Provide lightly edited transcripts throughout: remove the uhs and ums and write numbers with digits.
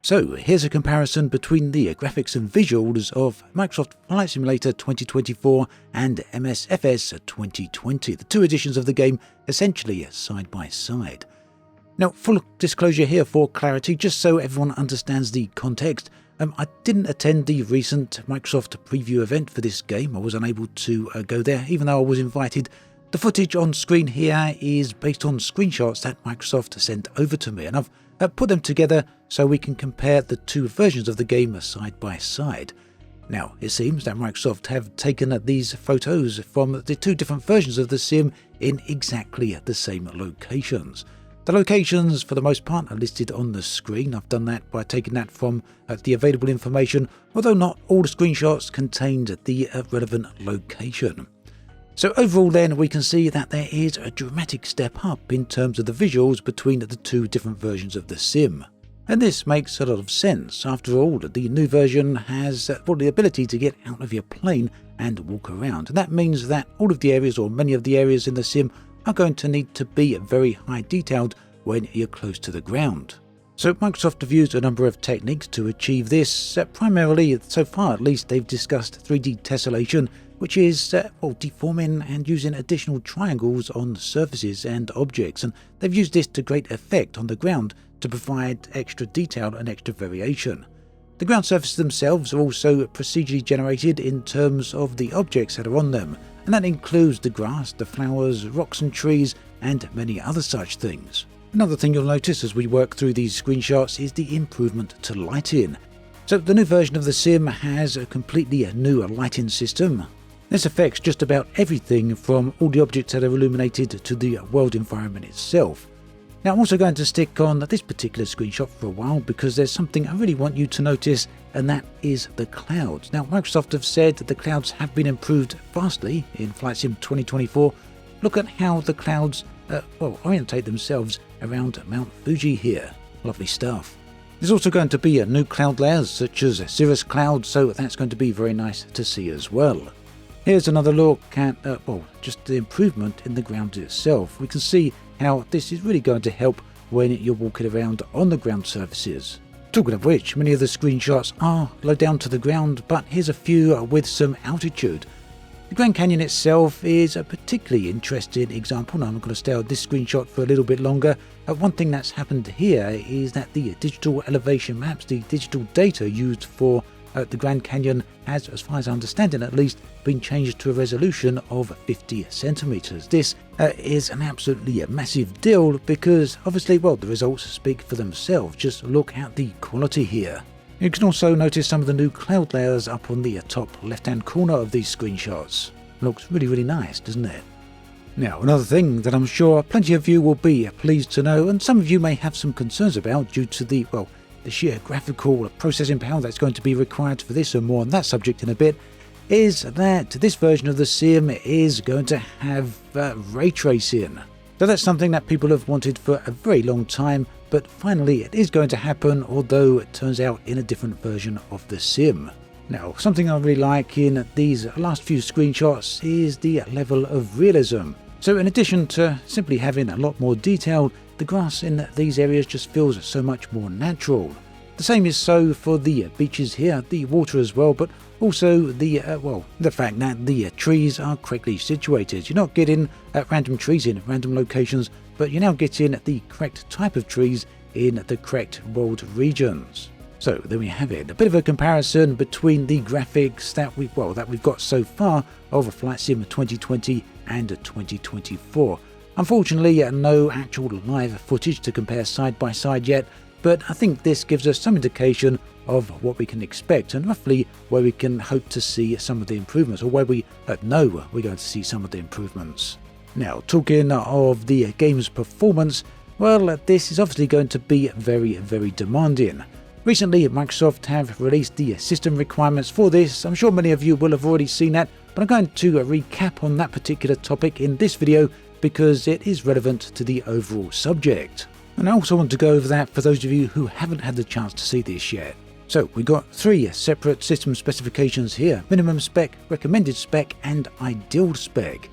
So here's a comparison between the graphics and visuals of Microsoft Flight Simulator 2024 and MSFS 2020, the two editions of the game essentially side by side. Now, full disclosure here for clarity, just so everyone understands the context, I didn't attend the recent Microsoft preview event for this game. I was unable to go there, even though I was invited. The footage on screen here is based on screenshots that Microsoft sent over to me, and I've put them together so we can compare the two versions of the game side by side. Now, it seems that Microsoft have taken these photos from the two different versions of the sim in exactly the same locations. The locations, for the most part, are listed on the screen. I've done that by taking that from the available information, although not all the screenshots contained the relevant location. So overall then, we can see that there is a dramatic step up in terms of the visuals between the two different versions of the sim. And this makes a lot of sense. After all, the new version has the ability to get out of your plane and walk around. And that means that all of the areas, or many of the areas in the sim, are going to need to be very high detailed when you're close to the ground. So Microsoft have used a number of techniques to achieve this. Primarily, so far at least, they've discussed 3D tessellation, which is deforming and using additional triangles on surfaces and objects, and they've used this to great effect on the ground to provide extra detail and extra variation. The ground surfaces themselves are also procedurally generated in terms of the objects that are on them, and that includes the grass, the flowers, rocks and trees, and many other such things. Another thing you'll notice as we work through these screenshots is the improvement to lighting. So the new version of the sim has a completely new lighting system. This affects just about everything from all the objects that are illuminated to the world environment itself. Now, I'm also going to stick on this particular screenshot for a while because there's something I really want you to notice, and that is the clouds. Now, Microsoft have said that the clouds have been improved vastly in Flight Sim 2024. Look at how the clouds orientate themselves around Mount Fuji here. Lovely stuff. There's also going to be new cloud layers such as cirrus cloud, so that's going to be very nice to see as well. Here's another look at just the improvement in the ground itself. We can see how this is really going to help when you're walking around on the ground surfaces. Talking of which, many of the screenshots are low down to the ground, but here's a few with some altitude. The Grand Canyon itself is a particularly interesting example. Now I'm going to stay on this screenshot for a little bit longer. One thing that's happened here is that the digital elevation maps, the digital data used for the Grand Canyon has, as far as I understand it at least, been changed to a resolution of 50 centimeters. This is an absolutely massive deal because obviously, the results speak for themselves. Just look at the quality here. You can also notice some of the new cloud layers up on the top left-hand corner of these screenshots. Looks really, really nice, doesn't it? Now, another thing that I'm sure plenty of you will be pleased to know, and some of you may have some concerns about due to the sheer graphical processing power that's going to be required for this, and more on that subject in a bit, is that this version of the sim is going to have ray tracing. So that's something that people have wanted for a very long time, but finally it is going to happen, although it turns out in a different version of the sim. Now, something I really like in these last few screenshots is the level of realism. So in addition to simply having a lot more detail, the grass in these areas just feels so much more natural. The same is so for the beaches here, the water as well, but also the fact that the trees are correctly situated. You're not getting random trees in random locations, but you're now getting the correct type of trees in the correct world regions. So there we have it, a bit of a comparison between the graphics that we've got so far of Flight Sim 2020 and 2024. Unfortunately, no actual live footage to compare side by side yet, but I think this gives us some indication of what we can expect and roughly where we can hope to see some of the improvements, or where we know we're going to see some of the improvements. Now, talking of the game's performance, this is obviously going to be very, very demanding. Recently, Microsoft have released the system requirements for this. I'm sure many of you will have already seen that, but I'm going to recap on that particular topic in this video because it is relevant to the overall subject. And I also want to go over that for those of you who haven't had the chance to see this yet. So we've got 3 separate system specifications here: minimum spec, recommended spec, and ideal spec.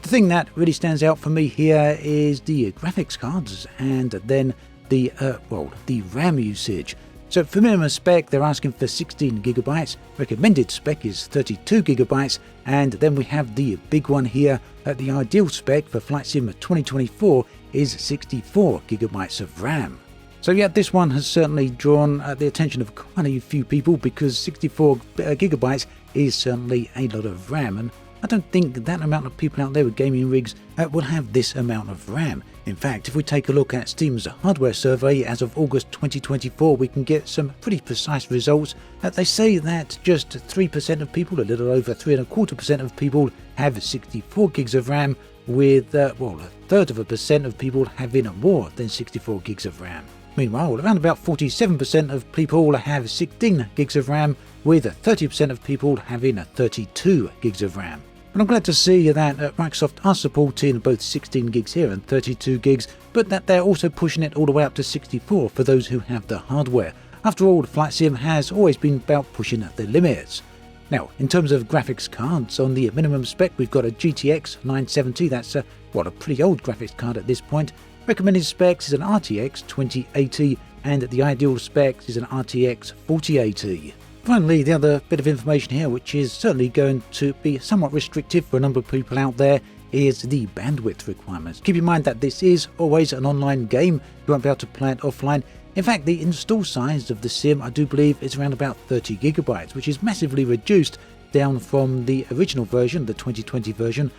The thing that really stands out for me here is the graphics cards and then the RAM usage. So for minimum spec, they're asking for 16GB, recommended spec is 32GB, and then we have the big one here, the ideal spec for Flight Sim 2024 is 64GB of RAM. So yeah, this one has certainly drawn the attention of quite a few people because 64GB is certainly a lot of RAM, and I don't think that amount of people out there with gaming rigs will have this amount of RAM. In fact, if we take a look at Steam's hardware survey as of August 2024, we can get some pretty precise results. They say that just 3% of people, a little over 3.25% of people, have 64GB of RAM, with well, 1/3% of people having more than 64GB of RAM. Meanwhile, around about 47% of people have 16GB of RAM, with 30% of people having 32GB of RAM. And I'm glad to see that Microsoft are supporting both 16GB here and 32GB, but that they're also pushing it all the way up to 64 for those who have the hardware. After all, Flight Sim has always been about pushing the limits. Now, in terms of graphics cards, on the minimum spec we've got a GTX 970, that's a pretty old graphics card at this point. Recommended specs is an RTX 2080, and the ideal specs is an RTX 4080. Finally, the other bit of information here, which is certainly going to be somewhat restrictive for a number of people out there, is the bandwidth requirements. Keep in mind that this is always an online game, you won't be able to play it offline. In fact, the install size of the sim, I do believe, is around about 30GB, which is massively reduced down from the original version, the 2020 version.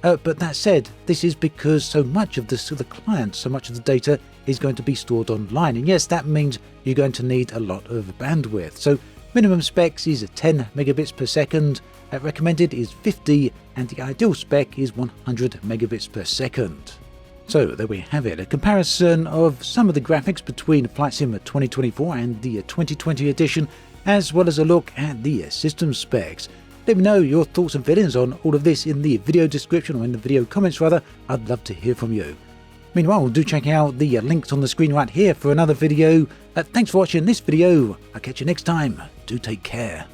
But that said, this is because so much of the client, so much of the data is going to be stored online. And yes, that means you're going to need a lot of bandwidth. So minimum specs is 10 megabits per second, recommended is 50, and the ideal spec is 100 megabits per second. So there we have it, a comparison of some of the graphics between Flight Sim 2024 and the 2020 edition, as well as a look at the system specs. Let me know your thoughts and feelings on all of this in the video description, or in the video comments rather. I'd love to hear from you. Meanwhile, do check out the links on the screen right here for another video. Thanks for watching this video. I'll catch you next time. Do take care.